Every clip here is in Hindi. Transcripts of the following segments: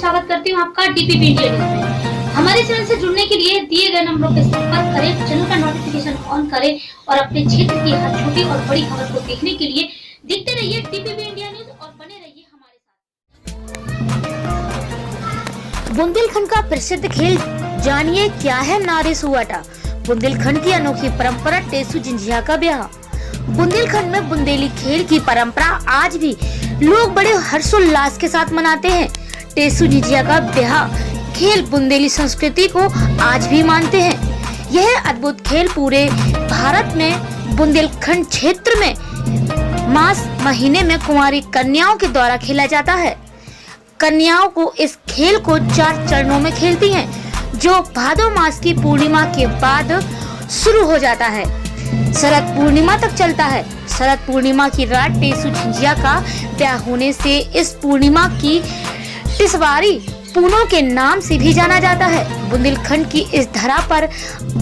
स्वागत करती हूँ आपका डीपीपी इंडिया न्यूज में। हमारे चैनल से जुड़ने के लिए दिए गए नंबरों पर संपर्क करें, चैनल का नोटिफिकेशन ऑन करें और अपने क्षेत्र की हर छोटी और बड़ी खबर को देखने के लिए देखते रहिए डीपीपी इंडिया न्यूज और बने रहिए हमारे साथ। बुंदेलखंड का प्रसिद्ध खेल जानिए क्या है नारे सुआटा। बुंदेलखंड की अनोखी परंपरा टेसू झिंझिया का ब्याह। बुंदेलखंड में बुंदेली खेल की परंपरा आज भी लोग बड़े हर्षोल्लास के साथ मनाते हैं। टेसू झिंझिया का ब्याह खेल बुंदेली संस्कृति को आज भी मानते हैं। यह अद्भुत खेल पूरे भारत में बुंदेलखंड क्षेत्र में मास महीने में कुंवारी कन्याओं के द्वारा खेला जाता है। कन्याओं को इस खेल को 4 चरणों में खेलती हैं, जो भादो मास की पूर्णिमा के बाद शुरू हो जाता है, शरद पूर्णिमा तक चलता है। शरद पूर्णिमा की रात टेसू झिंझिया का ब्याह होने से इस पूर्णिमा की टिसवारी पूनों के नाम से भी जाना जाता है। बुंदेलखंड की इस धरा पर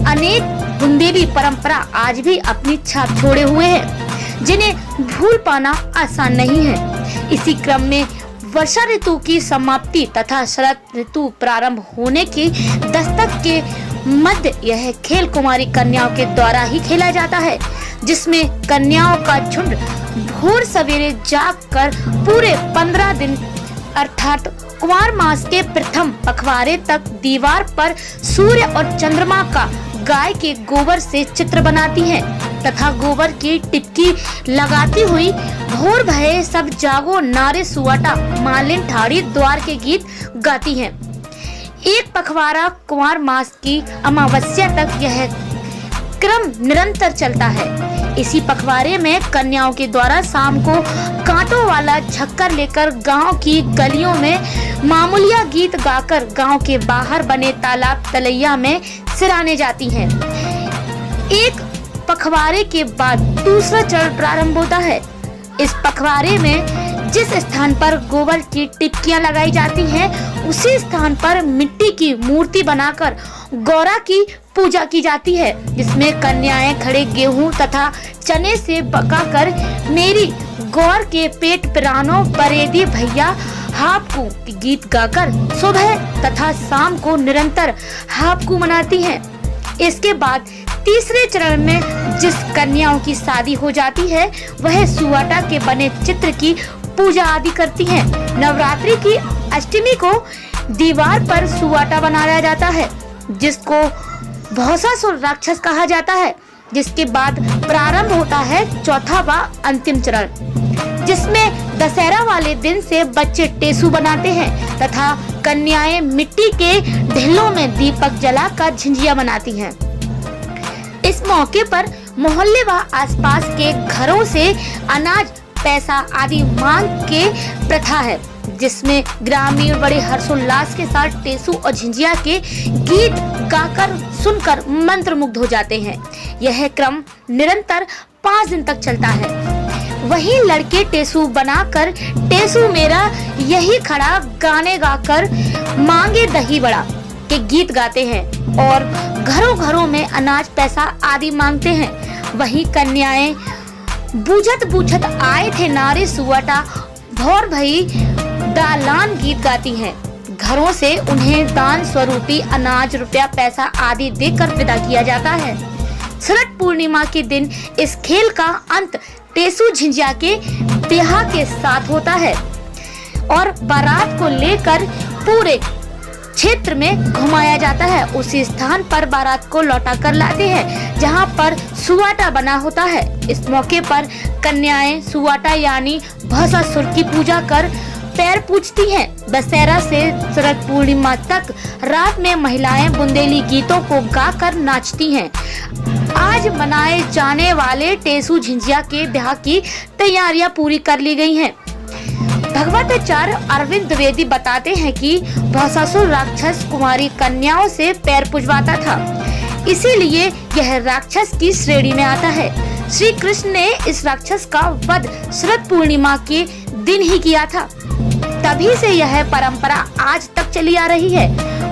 अनेक बुंदेली परंपरा आज भी अपनी छाप छोड़े हुए हैं, जिन्हें भूल पाना आसान नहीं है। इसी क्रम में वर्षा ऋतु की समाप्ति तथा शरद ऋतु प्रारंभ होने की दस्तक के मध्य यह खेल कुमारी कन्याओं के द्वारा ही खेला जाता है, जिसमें कन्याओं का झुंड भोर सवेरे जागकर पूरे 15 दिन अर्थात कुमार मास के प्रथम पखवाड़े तक दीवार पर सूर्य और चंद्रमा का गाय के गोबर से चित्र बनाती हैं तथा गोबर की टिपकी लगाती हुई भोर भये सब जागो नारे सुआटा मालिन ठाड़ी द्वार के गीत गाती हैं। एक पखवाड़ा कुमार मास की अमावस्या तक यह क्रम निरंतर चलता है। इसी पखवाड़े में कन्याओं के द्वारा शाम को कांटों वाला झक्कर लेकर गांव की गलियों में मामूलिया गीत गाकर गांव के बाहर बने तालाब तलैया में सिराने जाती हैं। एक पखवाड़े के बाद दूसरा चरण प्रारंभ होता है। इस पखवाड़े में जिस स्थान पर गोबर की टिपकियां लगाई जाती हैं, उसी स्थान पर मिट्टी की मूर्ति बनाकर गौरा की पूजा की जाती है, जिसमें कन्याएं खड़े गेहूं तथा चने से पकाकर मेरी गौर के पेट पिरानो बरेदी भैया हापकू गीत गाकर सुबह तथा शाम को निरंतर हापकू मनाती हैं। इसके बाद तीसरे चरण में जिस कन्याओं की शादी हो जाती है, वह सुआटा के बने चित्र की पूजा आदि करती हैं। नवरात्रि की अष्टमी को दीवार पर सुआटा बनाया जाता है, जिसको भौसासुर राक्षस कहा जाता है। जिसके बाद प्रारंभ होता है चौथा व अंतिम चरण, जिसमें दशहरा वाले दिन से बच्चे टेसू बनाते हैं तथा कन्याएं मिट्टी के ढिल्लों में दीपक जलाकर झिंझिया बनाती हैं। इस मौके पर मोहल्ले व आसपास के घरों से अनाज पैसा आदि मांग के प्रथा है, जिसमें ग्रामीण बड़े हर्षोल्लास के साथ टेसू और झिंझिया के गीत गाकर सुनकर मंत्रमुग्ध हो जाते हैं। यह क्रम निरंतर 5 दिन तक चलता है। वहीं लड़के टेसू बनाकर टेसू मेरा यही खड़ा गाने गाकर मांगे दही बड़ा के गीत गाते हैं और घरों घरों में अनाज पैसा आदि मांगते हैं। वहीं कन्याएं बूझत बूझत आए थे नारे सुआटा भौर भई दालान गीत गाती हैं। घरों से उन्हें दान स्वरूपी अनाज रुपया पैसा आदि देकर विदा किया जाता है। शरद पूर्णिमा के दिन इस खेल का अंत टेसू झिंझिया के ब्याह के साथ होता है और बारात को लेकर पूरे क्षेत्र में घुमाया जाता है। उसी स्थान पर बारात को लौटा कर लाते हैं, जहां पर सुआटा बना होता है। इस मौके पर कन्याएं सुआटा यानी भौसासुर की पूजा कर पैर पूजती हैं। दशहरा से शरद पूर्णिमा तक रात में महिलाएं बुंदेली गीतों को गाकर नाचती हैं। आज मनाए जाने वाले टेसू झिंझिया के ब्याह की तैयारियां पूरी कर ली गई हैं। भगवताचार्य अरविंद द्विवेदी बताते हैं कि भौसासुर राक्षस कुमारी कन्याओं से पैर पुजवाता था, इसीलिए यह राक्षस की श्रेणी में आता है। श्री कृष्ण ने इस राक्षस का वध शरद पूर्णिमा के दिन ही किया था। तभी से यह परंपरा आज तक चली आ रही है।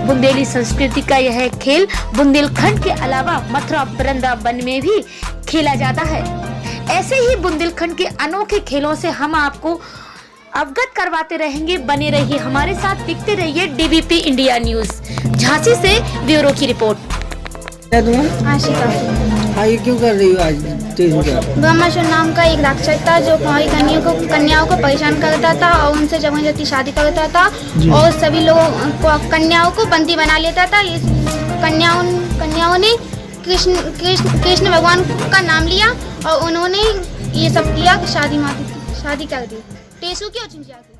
बुंदेली संस्कृति का यह खेल बुंदेलखंड के अलावा मथुरा वृंदावन में भी खेला जाता है। ऐसे ही बुंदेलखंड के अनोखे खेलों से हम आपको अवगत करवाते रहेंगे। बने रहिए हमारे साथ, देखते रहिए डीवीपी इंडिया न्यूज। झांसी से ब्यूरो की रिपोर्ट। आशिका ये क्यों कर रही हो आज टेसू का? ब्रह्मासुर नाम का एक राक्षस था जो कुंवारी कन्याओं को परेशान करता था और उनसे जबरदस्ती शादी करता था और सभी लोगों को कन्याओं को बंदी बना लेता था। इस कन्याओं ने कृष्ण भगवान का नाम लिया और उन्होंने ये सब किया, शादी कर दी टेसू की और चिंजिया की।